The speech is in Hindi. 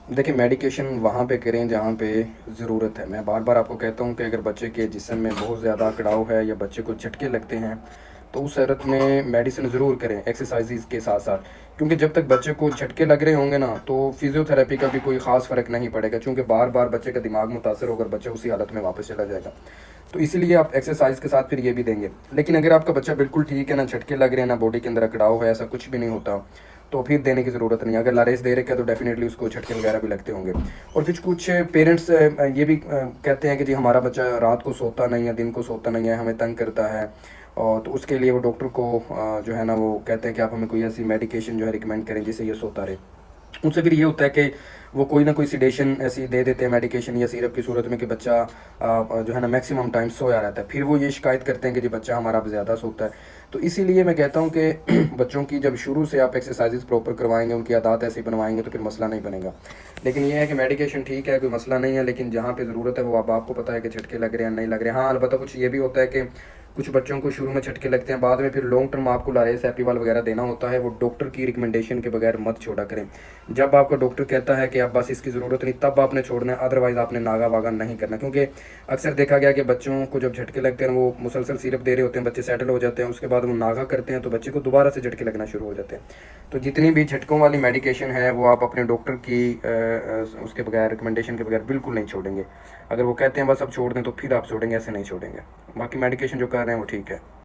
देखिए, मेडिकेशन वहाँ पे करें जहाँ पे ज़रूरत है। मैं बार-बार आपको कहता हूँ कि अगर बच्चे के जिस्म में बहुत ज़्यादा कड़ाव है या बच्चे को झटके लगते हैं, तो उस हालत में मेडिसिन ज़रूर करें एक्सरसाइज़ के साथ-साथ। क्योंकि जब तक बच्चे को झटके लग रहे होंगे ना, तो फ़िज़ियोथेरेपी का भी कोई ख़ास फ़र्क नहीं पड़ेगा, क्योंकि बार-बार बच्चे का दिमाग मुतासर होकर बच्चा उसी हालत में वापस चला जाएगा। तो इसीलिए आप एक्सरसाइज़ के साथ फिर ये भी देंगे। लेकिन अगर आपका बच्चा बिल्कुल ठीक है, ना झटके लग रहे हैं, ना बॉडी के अंदर अकड़ाव है, ऐसा कुछ भी नहीं होता, तो फिर देने की ज़रूरत नहीं है। अगर लारेज़ दे रखा है तो डेफ़िनेटली उसको झटके वगैरह भी लगते होंगे। और फिर कुछ पेरेंट्स ये भी कहते हैं कि जी हमारा बच्चा रात को सोता नहीं है, दिन को सोता नहीं है, हमें तंग करता है, और तो उसके लिए वो डॉक्टर को जो है ना वो कहते हैं कि आप हमें कोई ऐसी मेडिकेशन जो है रिकमेंड करें जिससे ये सोता रहे। उनसे फिर ये होता है कि वो कोई ना कोई सेडेशन ऐसी दे देते हैं मेडिकेशन या सिरप की सूरत में कि बच्चा जो है ना मैक्सिमम टाइम सोया रहता है। फिर वो ये शिकायत करते हैं कि जी बच्चा हमारा अब ज़्यादा सोता है। तो इसीलिए मैं कहता हूँ कि बच्चों की जब शुरू से आप एक्सरसाइज़ प्रॉपर करवाएँगे, उनकी आदत ऐसी बनवाएँगे तो फिर मसला नहीं बनेगा। लेकिन ये है कि मेडिकेशन ठीक है, कोई मसला नहीं है, लेकिन जहाँ पे ज़रूरत है वो अब आपको पता है कि झटके लग रहे हैं, नहीं लग रहे हैं। हाँ, अलबत्ता कुछ ये भी होता है कि कुछ बच्चों को शुरू में झटके लगते हैं, बाद में फिर लॉन्ग टर्म आपको लारेस, एपीवाल वगैरह देना होता है, वो डॉक्टर की रिकमेंडेशन के बगैर मत छोड़ा करें। जब आपका डॉक्टर कहता है कि अब बस इसकी ज़रूरत नहीं, तब आपने छोड़ना है, अदरवाइज़ आपने नागा-वागा नहीं करना। क्योंकि अक्सर देखा गया कि बच्चों को जब झटके लगते हैं, वो मुसलसल सिरप दे रहे होते हैं, बच्चे सेटल हो जाते हैं, उसके बाद वो नागा करते हैं, तो बच्चे को दोबारा से झटके लगना शुरू हो जाते हैं। तो जितनी भी झटकों वाली मेडिकेशन है, वो आप अपने डॉक्टर की उसके बगैर, रिकमेंडेशन के बगैर बिल्कुल नहीं छोड़ेंगे। अगर वो कहते हैं बस अब छोड़ दें, तो फिर आप छोड़ेंगे, ऐसे नहीं छोड़ेंगे। बाकी मेडिकेशन जो कर रहे हैं वो ठीक है।